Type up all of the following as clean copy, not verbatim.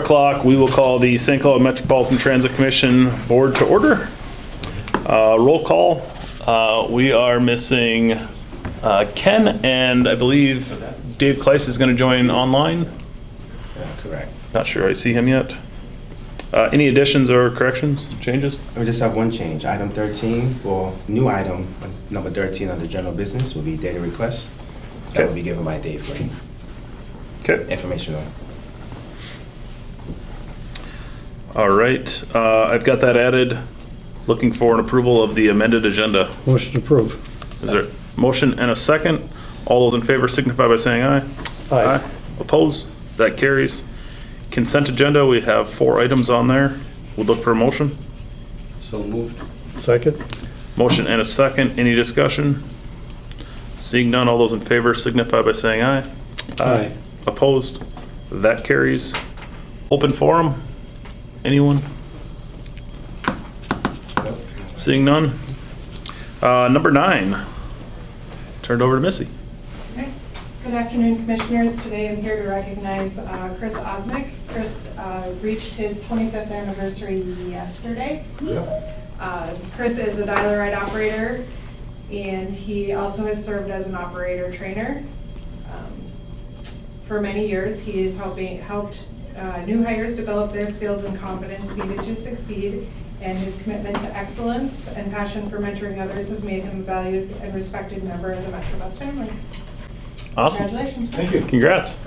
o'clock, we will call the St. Cloud Metropolitan Transit Commission Board to order. Roll call. We are missing Ken, and I believe Dave Kleiss is going to join online. Correct. Not sure I see him yet. Any additions or corrections, changes? We just have one change. Item 13, well, new item, number 13 under general business will be data requests. That Okay. will be given by Dave Green. Okay. Informational. All right. I've got that added. Looking for an approval of the amended agenda. Motion to approve. Is there a motion and a second? All those in favor signify by saying aye. Aye. Opposed? That carries. Consent agenda, we have 4 items on there. We'll look for a motion. So moved. Second? Motion and a second. Any discussion? Seeing none, all those in favor signify by saying aye. Aye. Opposed? That carries. Open forum? Anyone? Seeing none? Number 9. Turned over to Missy. Okay. Good afternoon, Commissioners. Today I'm here to recognize Chris Osmick. Chris reached his 25th anniversary yesterday. Chris is a dial-a-ride operator, and he also has served as an operator trainer. For many years, he has helped new hires develop their skills and competence needed to succeed, and his commitment to excellence and passion for mentoring others has made him a valued and respected member of the Metro Bus family. Awesome. Congratulations. Thank you. Congrats.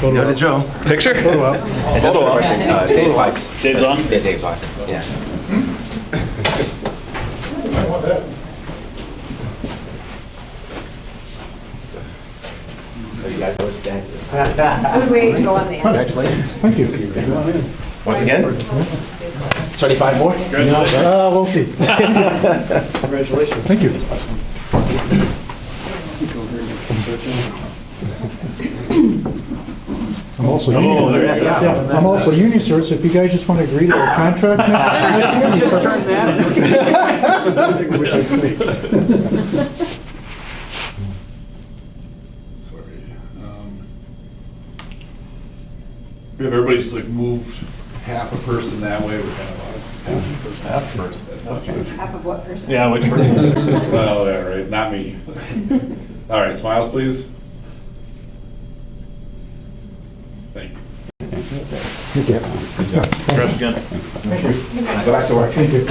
You know the drill. Picture? Photo op. And just for the record, Dave Weiss. Dave's on? Yeah, Dave's on. Yeah. So you guys always stand to the side. Wait, go on the end. Congratulations. Thank you. Once again, 25 more? We'll see. Congratulations. Thank you. That's awesome. I'm also Oh, union. there you go. Yeah, I'm also union, sir, so if you guys just want to agree to a contract next year. Just turn that. Which I speaks. Sorry. If everybody just like moved half a person that way, we kind of lost half a person. Half of what person? Yeah, which person? Well, yeah, right, not me. All right, smiles, please. Thank you. Congrats again. Go back to work. Thank you.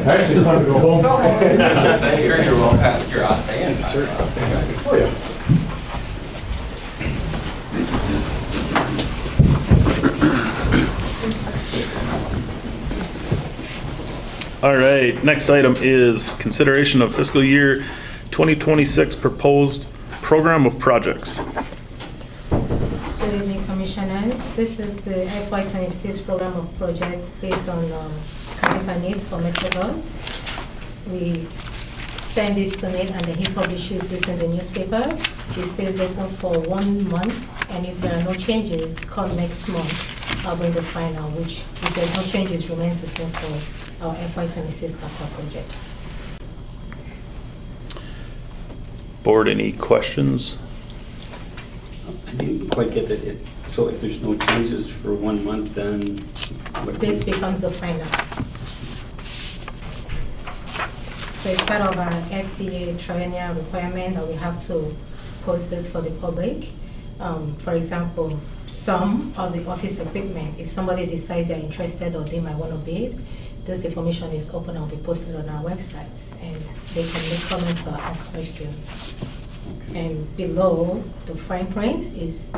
Actually, it's time to go home. You're well past your staying. Oh, yeah. All right, next item is consideration of fiscal year 2026 proposed program of projects. Good evening, Commissioners. This is the FY26 program of projects based on capital needs for Metrobus. We send this to Nate, and then he publishes this in the newspaper. It stays open for 1 month, and if there are no changes, come next month, I'll bring the final, which, if there's no changes, remains the same for our FY26 capital projects. Board, any questions? I didn't quite get that. So if there's no changes for 1 month, then what? This becomes the final. So it's part of our FTA triennial requirement that we have to post this for the public. For example, some of the office equipment, if somebody decides they're interested or they might want to bid, this information is open and will be posted on our websites, and they can make comments or ask questions. And below the fine print is,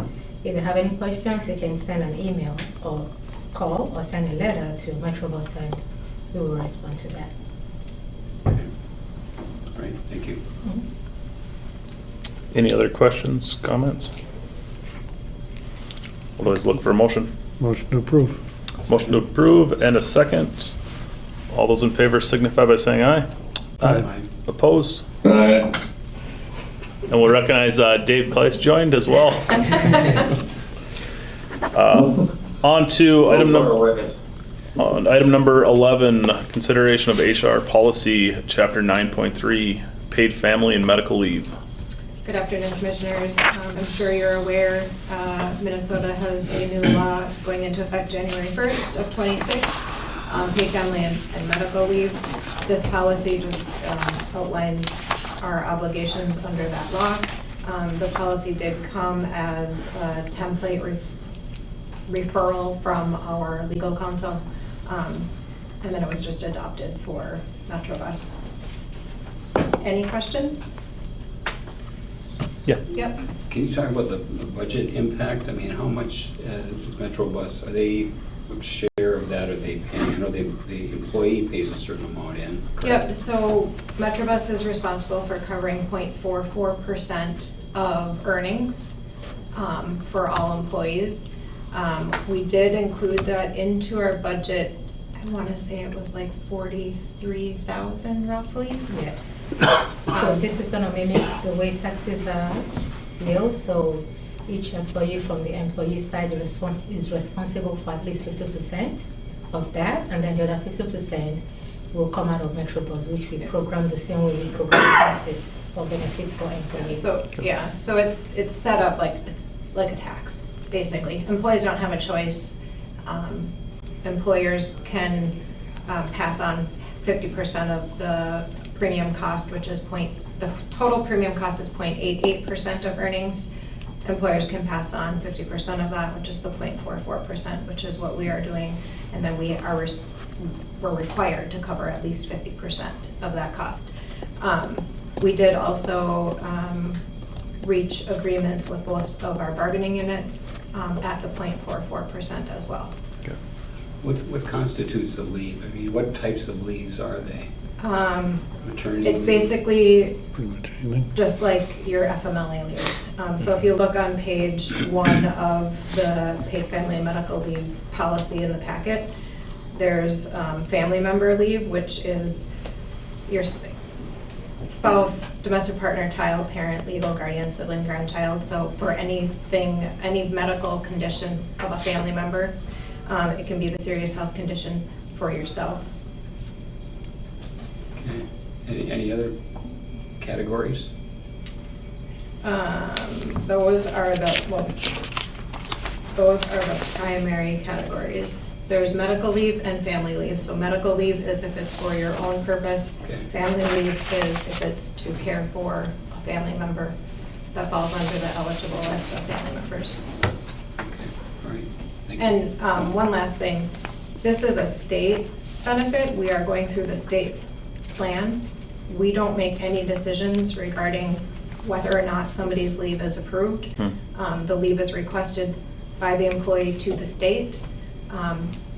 if they have any questions, they can send an email or call or send a letter to Metrobus, and we will respond to that. Okay. All right, thank you. Any other questions, comments? Otherwise, look for a motion. Motion to approve. Motion to approve and a second. All those in favor signify by saying aye. Aye. Opposed? And we'll recognize Dave Kleiss joined as well. On to item number 11, consideration of HR policy, chapter 9.3, paid family and medical leave. Good afternoon, Commissioners. I'm sure you're aware Minnesota has a new law going into effect January 1st of 26, paid family and medical leave. This policy just outlines our obligations under that law. The policy did come as a template referral from our legal counsel, and then it was just adopted for Metrobus. Any questions? Yeah. Yep. Can you talk about the budget impact? I mean, how much is Metrobus, are they a share of that, or they paying? I know the employee pays a certain amount in. correct? Yep, so Metrobus is responsible for covering 0.44% of earnings for all employees. We did include that into our budget. I want to say it was like 43,000 roughly. Yes. So this is gonna mimic the way taxes are billed, so each employee from the employee side is responsible for at least 50% of that, and then the other 50% will come out of Metrobus, which we program the same way we program taxes for benefits for employees. So, yeah, so it's set up like a tax, basically. Employees don't have a choice. Employers can pass on 50% of the premium cost, which is the total premium cost is 0.88% of earnings. Employers can pass on 50% of that, which is the 0.44%, which is what we are doing. And then we're required to cover at least 50% of that cost. We did also reach agreements with both of our bargaining units at the 0.44% as well. Okay. What constitutes a leave? I mean, what types of leaves are they? Maternity It's leave? basically Pretty much anything. just like your FMLA leaves. So if you look on page 1 of the paid family and medical leave policy in the packet, there's family member leave, which is your spouse, domestic partner, child, parent, legal guardian, sibling, grandchild. So for anything, any medical condition of a family member, it can be the serious health condition for yourself. Okay. Any other categories? Those are the primary categories. There's medical leave and family leave. So medical leave is if it's for your own purpose. Okay. Family leave is if it's to care for a family member. That falls under the eligible list of family members. Okay, all right. Thank you. And one last thing, this is a state benefit. We are going through the state plan. We don't make any decisions regarding whether or not somebody's leave is approved. The leave is requested by the employee to the state.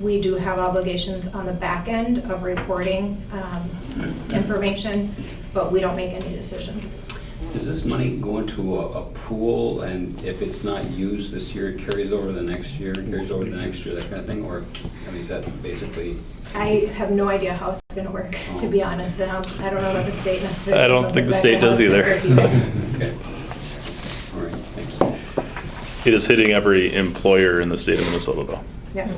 We do have obligations on the back end of reporting information, but we don't make any decisions. Does this money go into a pool, and if it's not used this year, it carries over the next year, carries over the next year, that kind of thing? Or, I mean, is that basically? I have no idea how it's going to work, to be honest, and I don't know that the state necessarily. I don't knows think the exactly state how does it's gonna either. work either. Okay. All right, thanks. It is hitting every employer in the state of Minnesota, though. Yeah.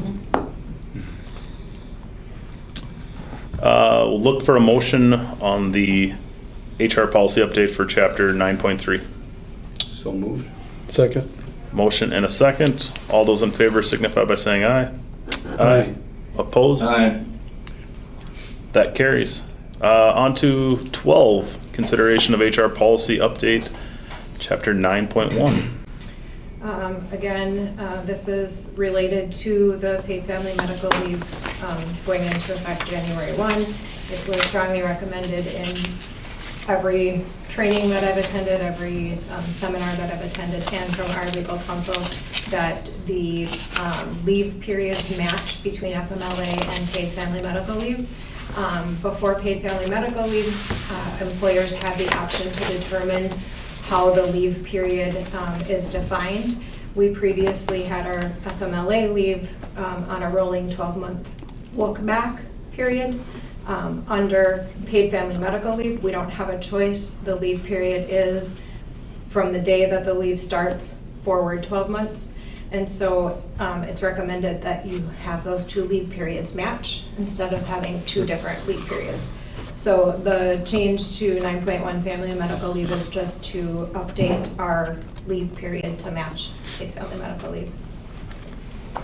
We'll look for a motion on the HR policy update for chapter 9.3. So moved. Second. Motion and a second. All those in favor signify by saying aye. Aye. Opposed? That carries. On to 12, consideration of HR policy update, chapter 9.1. Again, this is related to the paid family medical leave going into effect January 1. It was strongly recommended in every training that I've attended, every seminar that I've attended, and from our legal counsel, that the leave periods match between FMLA and paid family medical leave. Before paid family medical leave, employers had the option to determine how the leave period is defined. We previously had our FMLA leave on a rolling 12-month look-back period. Under paid family medical leave, we don't have a choice. The leave period is from the day that the leave starts forward 12 months. And so it's recommended that you have those two leave periods match instead of having two different leave periods. So the change to 9.1 family and medical leave is just to update our leave period to match paid family medical leave.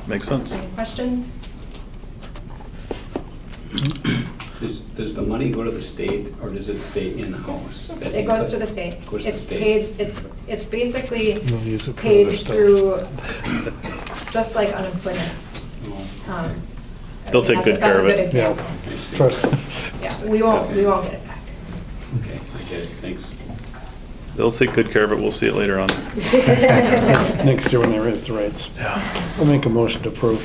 Makes sense. Any questions? Does the money go to the state, or does it stay in-house? It goes to the state. Goes to the It's state. paid, it's basically They'll use it for paid other stuff. through, just like unemployment. Oh, Um, They'll take good care of it. That's a good example. I see. Trust them. Yeah, we won't get it back. Okay, I get it, thanks. They'll take good care of it. We'll see it later on. Next year when they raise the rates. I'll make a motion to approve.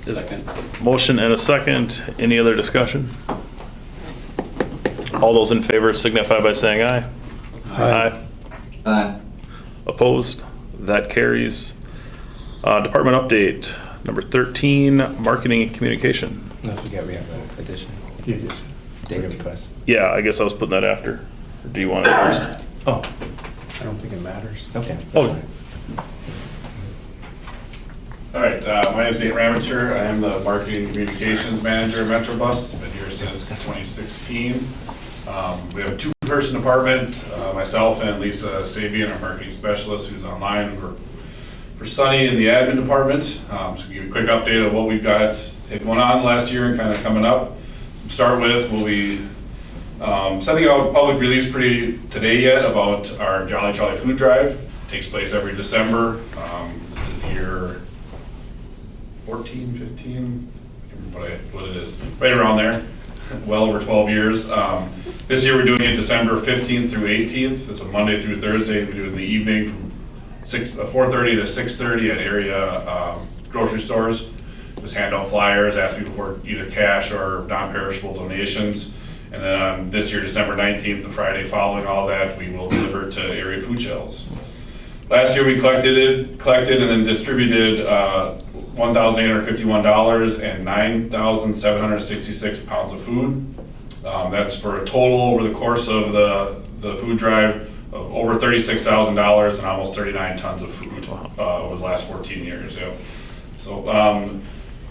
Second. Motion and a second. Any other discussion? All those in favor signify by saying aye. Aye. Opposed? That carries. Department update, number 13, marketing and communication. Don't forget we have an addition, Yes. data request. Yeah, I guess I was putting that after. Or do you want it first? Oh, I don't think it matters. okay. Oh, All right, my name is Nate Ramacher. I am the Marketing and Communications Manager at Metrobus. Been here since 2016. We have a two-person department, myself and Lisa Sabian, our marketing specialist, who's online for Sunny in the admin department. So give you a quick update of what we've got going on last year and kind of coming up. To start with, we'll be sending out public release today yet about our Jolly Trolley food drive. Takes place every December. This is year 14, 15, I can't remember what it is, right around there, well over 12 years. This year we're doing it December 15th through 18th. It's a Monday through Thursday. We do it in the evening from 4:30 to 6:30 at area grocery stores. Just hand out flyers, ask people for either cash or non-perishable donations. And then on this year, December 19th, the Friday following all that, we will deliver to area food shelves. Last year we collected and then distributed $1,851 and 9,766 pounds of food. That's for a total over the course of the food drive of over $36,000 and almost 39 tons of food over the last 14 years. Yeah. So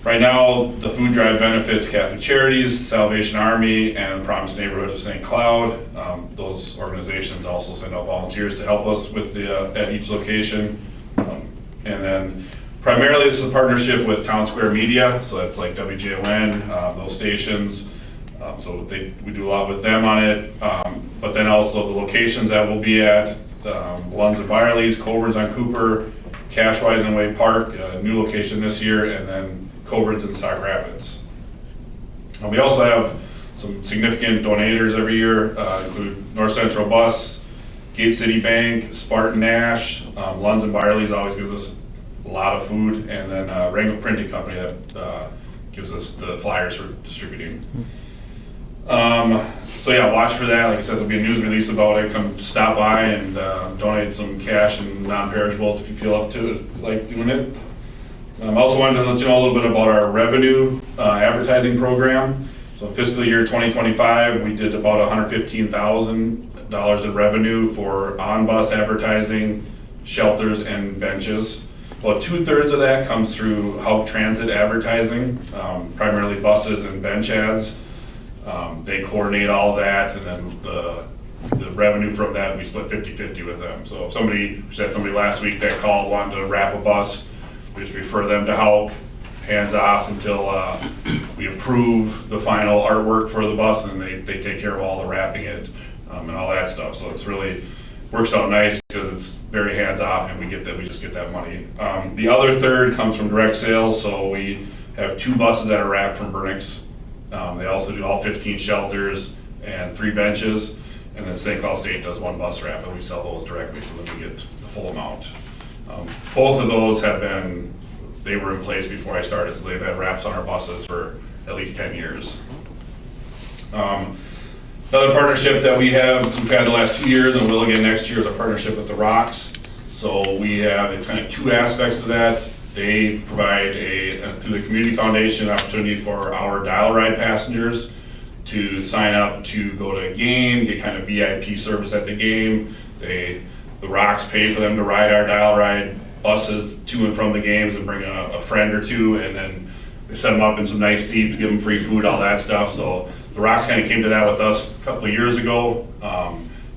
right now the food drive benefits Catholic Charities, Salvation Army, and Promised Neighborhood of St. Cloud. Those organizations also send out volunteers to help us with at each location. And then primarily this is a partnership with Town Square Media, so that's like WJON, those stations. So we do a lot with them on it. But then also the locations that we'll be at, Lunds and Byerly's, Coburn's on Cooper, Cashwise and Way Park, a new location this year, and then Coburn's in Sauk Rapids. We also have some significant donators every year, include North Central Bus, Gate City Bank, Spartan Nash, Lunds and Byerly's always gives us a lot of food, and then Wrangler Printing Company that gives us the flyers for distributing. So yeah, watch for that. Like I said, there'll be a news release about it. Come stop by and donate some cash and non-perishables if you feel up to it, like doing it. I also wanted to let you know a little bit about our revenue advertising program. So in fiscal year 2025, we did about $115,000 in revenue for on-bus advertising, shelters, and benches. About 2/3 of that comes through Help Transit advertising, primarily buses and bench ads. They coordinate all that, and then the revenue from that, we split 50-50 with them. So if we had somebody last week that called, wanted to wrap a bus, we just refer them to Help, hands off until we approve the final artwork for the bus, and they take care of all the wrapping it and all that stuff. So it's really works out nice because it's very hands off, and we just get that money. The other third comes from direct sales. So we have 2 buses that are wrapped from Burnix. They also do all 15 shelters and 3 benches, and then St. Cloud State does 1 bus wrap, and we sell those directly so that we get the full amount. Both of those they were in place before I started, so they've had wraps on our buses for at least 10 years. Another partnership that we've had the last 2 years and will again next year is a partnership with the Rocks. So it's kind of 2 aspects to that. They provide through the Community Foundation, opportunity for our dial ride passengers to sign up to go to a game, get kind of VIP service at the game. The Rocks pay for them to ride our dial ride buses to and from the games and bring a friend or 2, and then they set them up in some nice seats, give them free food, all that stuff. So the the Rocks kind of came to that with us a couple of years ago.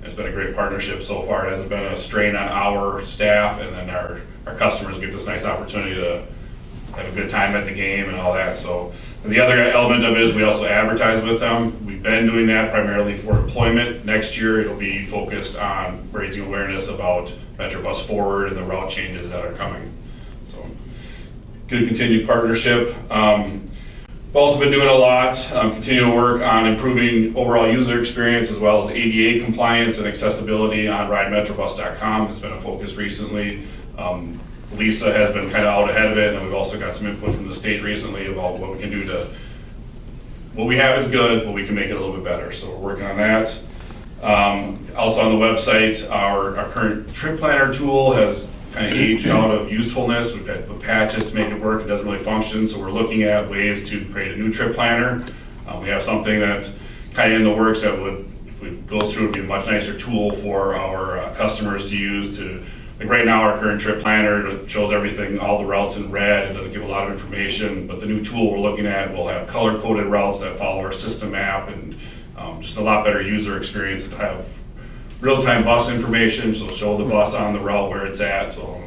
It's been a great partnership so far. It hasn't been a strain on our staff, and then our customers get this nice opportunity to have a good time at the game and all that. So, and the other element of it is we also advertise with them. We've been doing that primarily for employment. Next year, it'll be focused on raising awareness about Metrobus Forward and the route changes that are coming. So, good continued partnership. We've also been doing a lot, continue to work on improving overall user experience as well as ADA compliance and accessibility on ridemetrobus.com. It's been a focus recently. Lisa has been kind of out ahead of it, and then we've also got some input from the state recently about what we can do to, what we have is good, but we can make it a little bit better. So we're working on that. Also on the website, our current trip planner tool has kind of aged out of usefulness. We've had to put patches to make it work. It doesn't really function. So we're looking at ways to create a new trip planner. We have something that's kind of in the works that would, if it goes through, would be a much nicer tool for our customers to use to, like right now, our current trip planner shows everything, all the routes in red. It doesn't give a lot of information, but the new tool we're looking at will have color-coded routes that follow our system map and just a lot better user experience to have real-time bus information, so show the bus on the route where it's at. So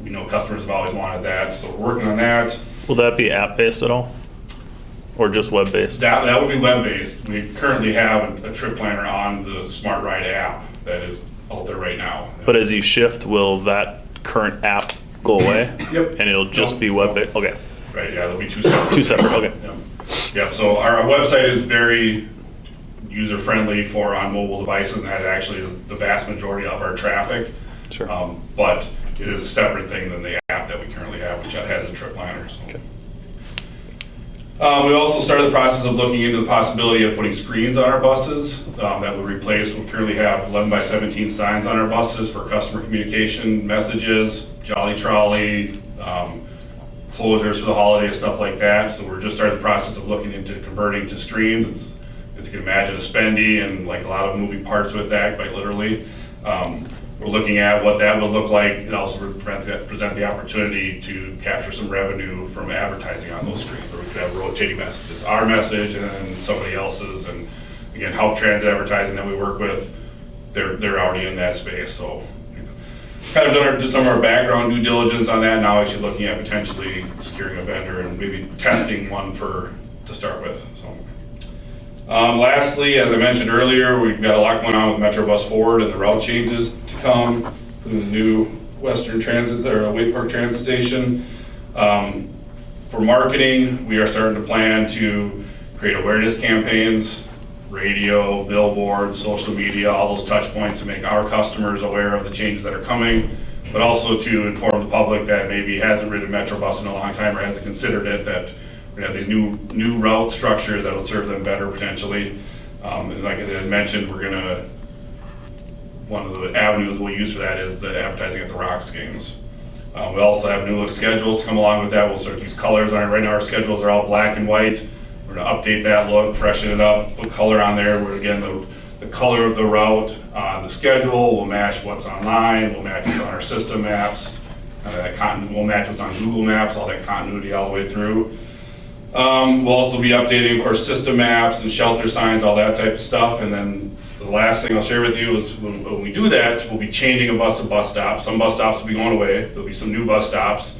we know customers have always wanted that, so we're working on that. Will that be app-based at all? Or just web-based? That would be web-based. We currently have a trip planner on the Smart Ride app that is out there right now. But as you shift, will that current app go away? Yep. And it'll just be web-based? Okay. Right, yeah, there'll be two separate. Two separate, okay. Yep, so our website is very user-friendly for on mobile devices, and that actually is the vast majority of our traffic. Sure. But it is a separate thing than the app that we currently have, which has a trip planner. So. Okay. We also started the process of looking into the possibility of putting screens on our buses that would replace, we currently have 11x17 signs on our buses for customer communication, messages, Jolly Trolley, closures for the holidays, stuff like that. So we're just starting the process of looking into converting to screens. As you can imagine, a spendy and like a lot of moving parts with that, quite literally. We're looking at what that would look like. It also present the opportunity to capture some revenue from advertising on those screens, where we could have rotating messages, our message and then somebody else's. And again, Help Transit Advertising that we work with, they're already in that space. So we've kind of done some of our background due diligence on that. Now actually looking at potentially securing a vendor and maybe testing one to start with. So. Lastly, as I mentioned earlier, we've got a lot going on with Metrobus Forward and the route changes to come, including the new Western Transit or Wake Park Transit Station. For marketing, we are starting to plan to create awareness campaigns, radio, billboards, social media, all those touch points to make our customers aware of the changes that are coming, but also to inform the public that maybe hasn't ridden Metrobus in a long time or hasn't considered it, that we have these new route structures that will serve them better potentially. And like I mentioned, one of the avenues we'll use for that is the advertising at the Rocks games. We also have new look schedules to come along with that. We'll start to use colors on it. Right now our schedules are all black and white. We're gonna update that look, freshen it up, put color on there, where again, the color of the route on the schedule will match what's online, will match what's on our system maps, will match what's on Google Maps, all that continuity all the way through. We'll also be updating, of course, system maps and shelter signs, all that type of stuff. And then the last thing I'll share with you is when we do that, we'll be changing a bus to bus stop. Some bus stops will be going away. There'll be some new bus stops.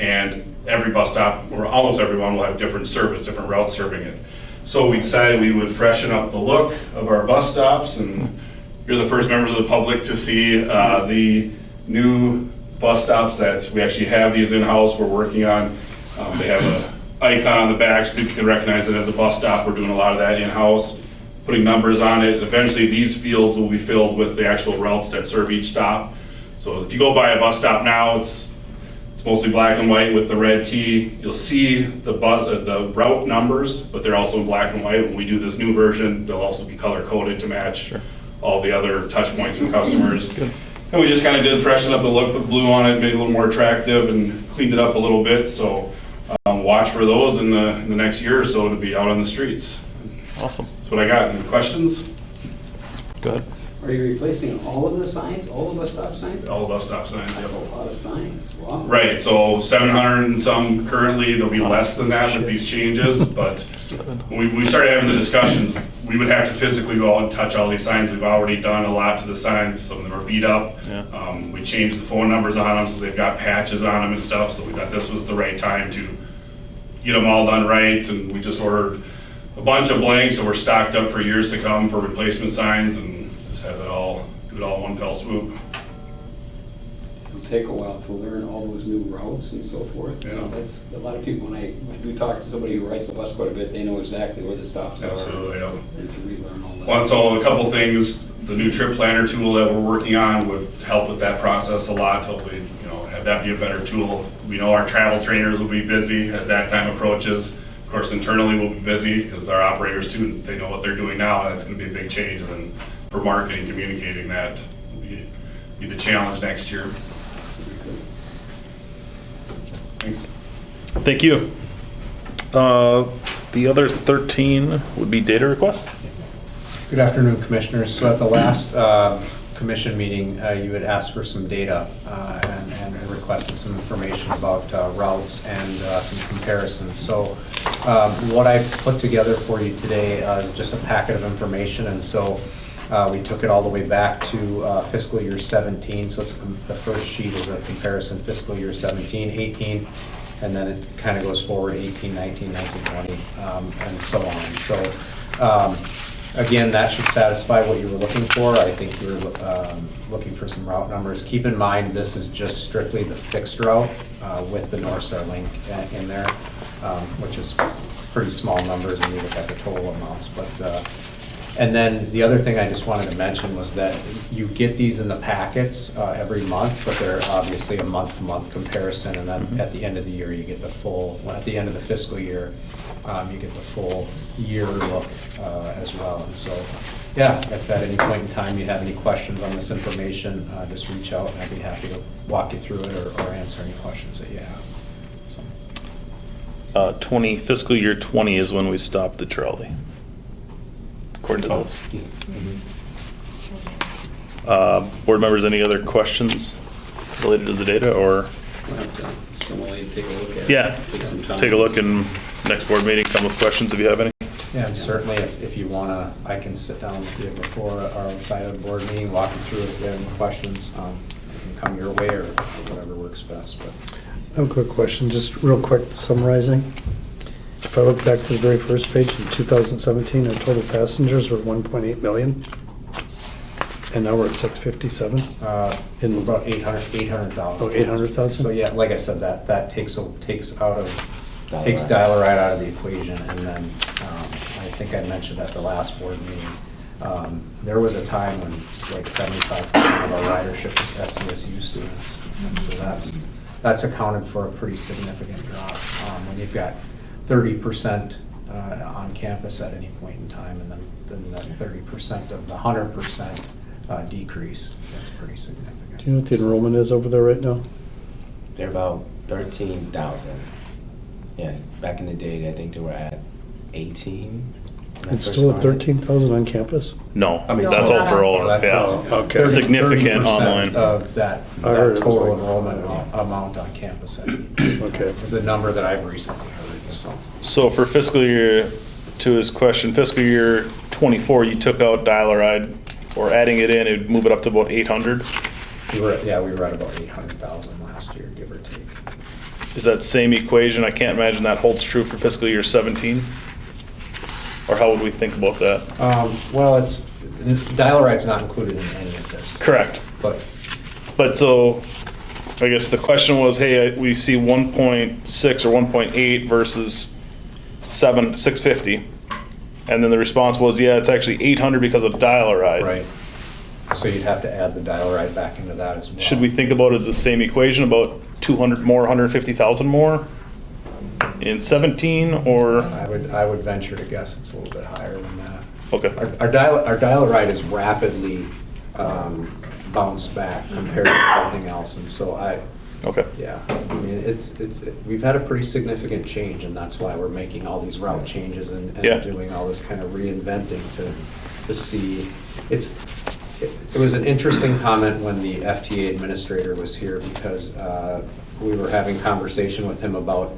And every bus stop, or almost everyone, will have different service, different routes serving it. So we decided we would freshen up the look of our bus stops. And you're the first members of the public to see the new bus stops that we actually have these in-house. We're working on. They have a icon on the back so people can recognize it as a bus stop. We're doing a lot of that in-house, putting numbers on it. Eventually these fields will be filled with the actual routes that serve each stop. So if you go by a bus stop now, it's mostly black and white with the red T. You'll see the route numbers, but they're also in black and white. When we do this new version, they'll also be color coded to match all the other touch points from customers. And we just kind of did freshen up the look, put blue on it, made it a little more attractive and cleaned it up a little bit. So watch for those in the next year or so to be out on the streets. Awesome. That's what I got. Any questions? Go ahead. Are you replacing all of the signs, all of the stop signs? All the bus stop signs, That's a yep. lot of signs, wow. Right, so 700 and some currently, there'll be less than that with these changes, but when we started having the discussions, we would have to physically go out and touch all these signs. We've already done a lot to the signs, some of them are beat up. Yeah. We changed the phone numbers on them, so they've got patches on them and stuff, so we thought this was the right time to get them all done right, and we just ordered a bunch of blanks, so we're stocked up for years to come for replacement signs, and just have it all, do it all in one fell swoop. It'll take a while to learn all those new routes and so forth. You know, Yeah. that's, a lot of people, when I do talk to somebody who rides the bus quite a bit, they know exactly where the stops are. Absolutely, yeah. And to relearn all that. Well, so a couple things, the new trip planner tool that we're working on would help with that process a lot. Hopefully, have that be a better tool. We know our travel trainers will be busy as that time approaches. Of course, internally we'll be busy because our operators too, they know what they're doing now, and that's gonna be a big change. And then for marketing, communicating that will be the challenge next year. Thanks. Thank you. The other 13 would be data requests. Good afternoon, Commissioners. So at the last commission meeting, you had asked for some data and requested some information about routes and some comparisons. So what I put together for you today is just a packet of information, and so we took it all the way back to fiscal year 17. So it's the first sheet is a comparison fiscal year 17, 18, and then it kind of goes forward 18, 19, 19, 20, and so on. So again, that should satisfy what you were looking for. I think you were looking for some route numbers. Keep in mind, this is just strictly the fixed route with the North Star link in there, which is pretty small numbers when you look at the total amounts. But and then the other thing I just wanted to mention was that you get these in the packets every month, but they're obviously a month-to-month comparison, and then at the end of the year, you get the full, at the end of the fiscal year, you get the full year look as well. And so, yeah, if at any point in time you have any questions on this information, just reach out, and I'd be happy to walk you through it or answer any questions that you have. So. Fiscal year 20 is when we stopped the trolley, according to this. Board members, any other questions related to the data, or? We'll have to similarly take a look at it. Yeah, Take some time. take a look, and next board meeting, come with questions if you have any. Yeah, and certainly if you want to, I can sit down with you before our outside of the board meeting, walk you through it if you have any questions. I can come your way or whatever works best. But I have a quick question, just real quick summarizing. If I look back to the very first page, in 2017, our total passengers were 1.8 million. And now we're at 657. in about 800,000. Oh, 800,000? So yeah, like I said, that takes Dial-A-Ride. Dial-A-Ride out of the equation, and then I think I mentioned at the last board meeting, there was a time when like 75% of our ridership was SCSU students, and so that's accounted for a pretty significant drop. When you've got 30% on campus at any point in time, and then that 30% of the 100% decrease, that's pretty significant. Do you know what the enrollment is over there right now? They're about 13,000. Yeah, back in the day, I think they were at 18. when I It's first still at started. 13,000 on campus? No, I mean, that's no, all for all, Well, that's- yeah. okay. 30% Significant online. Of that I heard it was total like- enrollment amount on campus Okay. is a number that I've recently heard, so. So for fiscal year, to his question, fiscal year 24, you took out Dial-A-Ride, or adding it in, it'd move it up to about 800. We were at about 800,000 last year, give or take. Is that same equation? I can't imagine that holds true for fiscal year 17? Or how would we think about that? Well, Dial-A-Ride's not included in any of this. Correct. But So, I guess the question was, hey, we see 1.6 or 1.8 versus 650. And then the response was, yeah, it's actually 800 because of Dial-A-Ride. right, so you'd have to add the Dial-A-Ride back into that as well. Should we think about it as the same equation, about 200 more, 150,000 more in 17, or? I would venture to guess it's a little bit higher than that. Okay. Our Dial-A-Ride is rapidly bounced back compared to everything else, and so Okay. yeah, I mean, we've had a pretty significant change, and that's why we're making all these route changes and Yeah. doing all this kind of reinventing to see. It's it was an interesting comment when the FTA administrator was here, because we were having conversation with him about,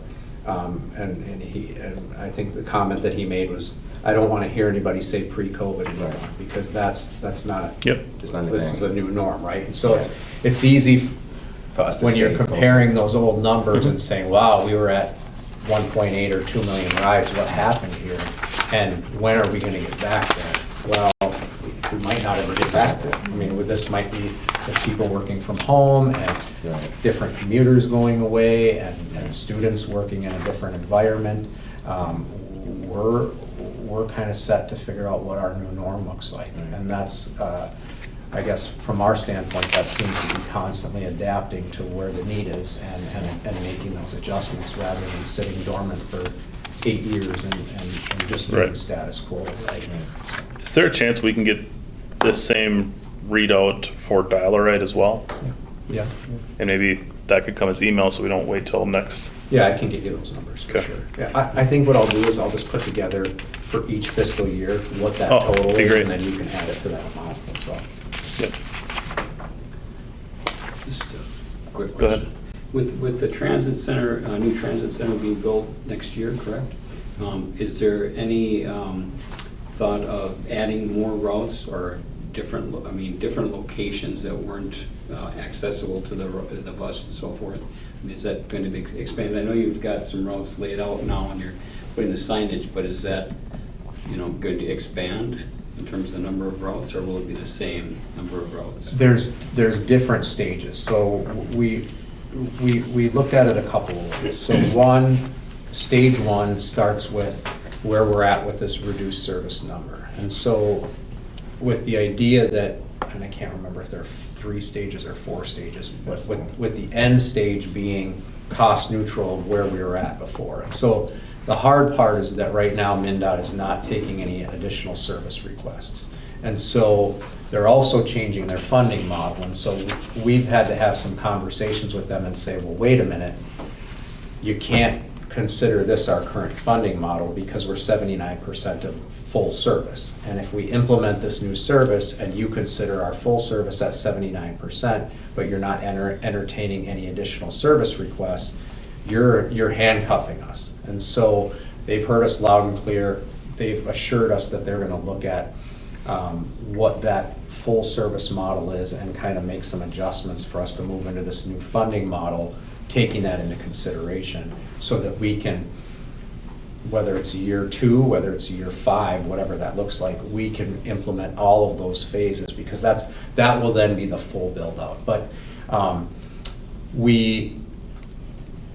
and I think the comment that he made was, I don't want to hear anybody say pre-COVID anymore, because that's not, Yep. It's not a this thing. is a new norm, right? And so it's easy For us to when you're say comparing COVID. those old numbers Mhm. and saying, wow, we were at 1.8 or 2 million rides, what happened here? And when are we gonna get back there? Well, we might not ever get back there. I mean, this might be the people working from home and Right. different commuters going away and students working in a different environment. We're kind of set to figure out what our new norm looks like. Right. And that's, I guess, from our standpoint, that seems to be constantly adapting to where the need is and making those adjustments rather than sitting dormant for 8 years and just doing Right. status quo, right? Is there a chance we can get this same readout for dial-a-ride as well? Yeah, And maybe that could come as email, so we don't wait till next. yeah, I can get you those numbers for Okay. sure. Yeah, I think what I'll do is I'll just put together for each fiscal year what that Oh, total be is, great. and then you can add it to that amount, so. Yep. Just a quick Go ahead. question. With the transit center, new transit center being built next year, correct? Is there any thought of adding more routes or different locations that weren't accessible to the bus and so forth? I mean, is that going to be expanded? I know you've got some routes laid out now and you're putting the signage, but is that, going to expand in terms of the number of routes, or will it be the same number of routes? There's different stages. So we looked at it a couple of ways. So stage one starts with where we're at with this reduced service number. And so with the idea that, and I can't remember if there are 3 stages or 4 stages, but with the end stage being cost neutral of where we were at before. And so the hard part is that right now MnDOT is not taking any additional service requests. And so they're also changing their funding model. And so we've had to have some conversations with them and say, well, wait a minute, you can't consider this our current funding model because we're 79% of full service. And if we implement this new service and you consider our full service at 79%, but you're not entertaining any additional service requests, you're handcuffing us. And so they've heard us loud and clear. They've assured us that they're gonna look at what that full service model is and kind of make some adjustments for us to move into this new funding model, taking that into consideration so that we can, whether it's year 2, whether it's year 5, whatever that looks like, we can implement all of those phases, because that will then be the full build out. But we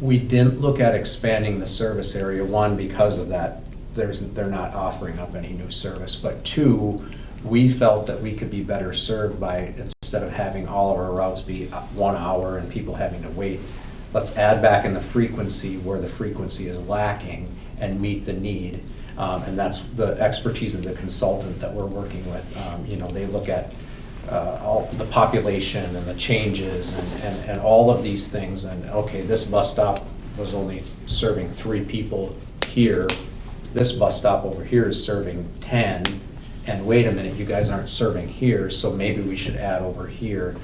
didn't look at expanding the service area, 1, because of that, they're not offering up any new service, but 2, we felt that we could be better served by, instead of having all of our routes be 1 hour and people having to wait, let's add back in the frequency where the frequency is lacking and meet the need. And that's the expertise of the consultant that we're working with. They look at all the population and the changes and all of these things. And okay, this bus stop was only serving 3 people here. This bus stop over here is serving 10. And wait a minute, you guys aren't serving here, so maybe we should add over here.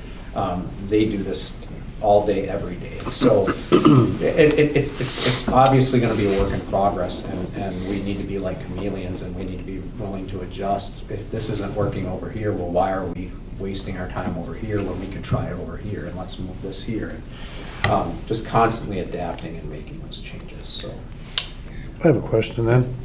They do this all day, every day. So it's obviously going to be a work in progress, and we need to be like chameleons, and we need to be willing to adjust. If this isn't working over here, well, why are we wasting our time over here when we could try it over here, and let's move this here. And just constantly adapting and making those changes. So I have a question then.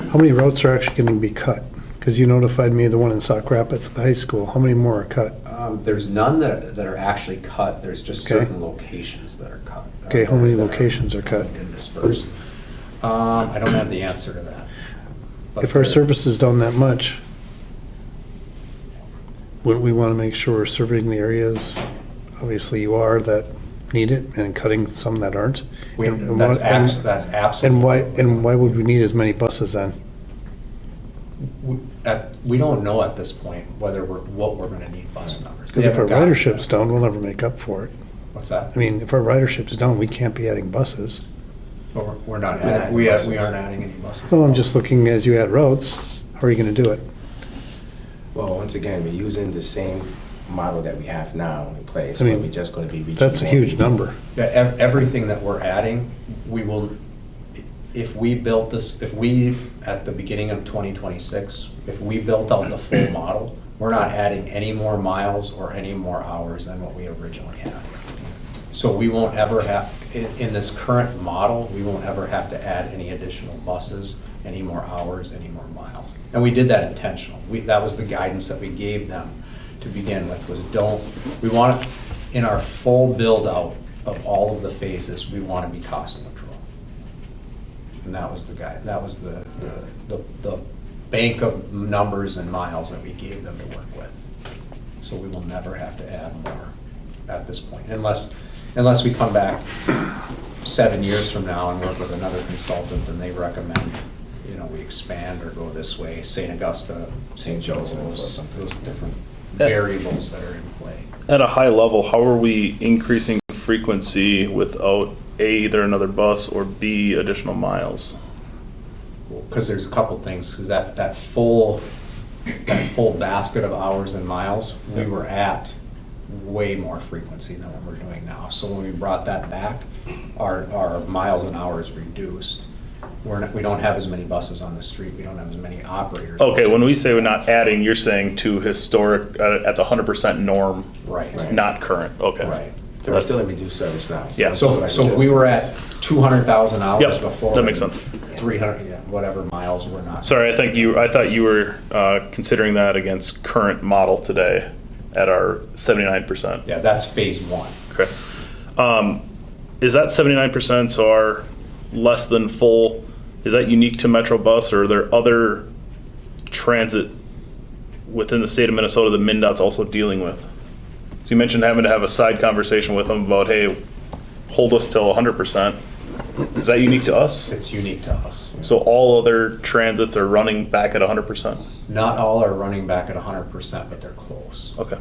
How many routes are actually going to be cut? Because you notified me of the one in Sauk Rapids at the high school. How many more are cut? there's none that are actually cut. There's just Okay. certain locations that are cut. Okay, how many that are locations are cut? And dispersed. I don't have the answer to that. But If our there- service is down that much, wouldn't we want to make sure we're serving the areas, obviously you are, that need it, and cutting some that aren't? And That's what- that's absolutely. And why would we need as many buses then? We don't know at this point what we're gonna need bus numbers. They Because if our haven't gotten ridership's that. down, we'll never make up for it. What's that? I mean, if our ridership's down, we can't be adding buses. But we're not We're not adding, we buses. aren't adding any buses. Well, I'm just looking, as you add routes, how are you gonna do it? Well, once again, we're using the same model that we have now in place, I mean, but we're just going to be reaching. That's a more huge people. number. Yeah, everything that we're adding, we will, if we built this, if we, at the beginning of 2026, if we built out the full model, we're not adding any more miles or any more hours than what we originally had. So we won't ever have, in this current model, we won't ever have to add any additional buses, any more hours, any more miles. And we did that intentional. That was the guidance that we gave them to begin with, was we want to, in our full build-out of all of the phases, we want to be cost neutral. And that was the guide, that was the bank of numbers and miles that we gave them to work with. So we will never have to add more at this point, unless we come back 7 years from now and work with another consultant and they recommend, we expand or go this way, St. Augusta, St. Joseph's, those different variables that are in play. At a high level, how are we increasing frequency without A, either another bus, or B, additional miles? Because there's a couple things, because that full basket of hours and miles, we were at way more frequency than what we're doing now. So when we brought that back, our miles and hours reduced. We don't have as many buses on the street, we don't have as many operators. Okay, when we say we're not adding, you're saying to historic, at the 100% norm, Right. not current, okay. Right. We're still in reduced service now. Yeah. So we were at 200,000 hours Yep, before. that makes sense. 300, whatever miles we're not. Sorry, I thought you were considering that against current model today at our 79%. Yeah, that's phase one. Okay. Is that 79%, so our less than full, is that unique to Metro Bus, or are there other transit within the state of Minnesota that MnDOT's also dealing with? So you mentioned having to have a side conversation with them about, hey, hold us till 100%. Is that unique to us? It's unique to us. So all other transits are running back at 100%? Not all are running back at 100%, but they're close. Okay.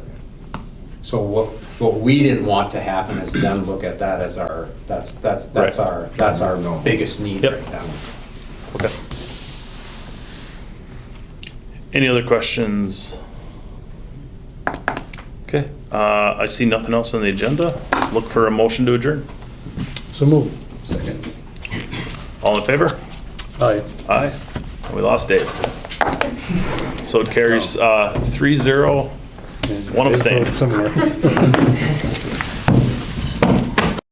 So what we didn't want to happen is them look at that as that's our biggest need Yep. right now. Okay. Any other questions? Okay, I see nothing else on the agenda. Look for a motion to adjourn. So move. Second. All in favor? Aye. Aye. We lost Dave. So it carries 3-0, one abstain. Somewhere.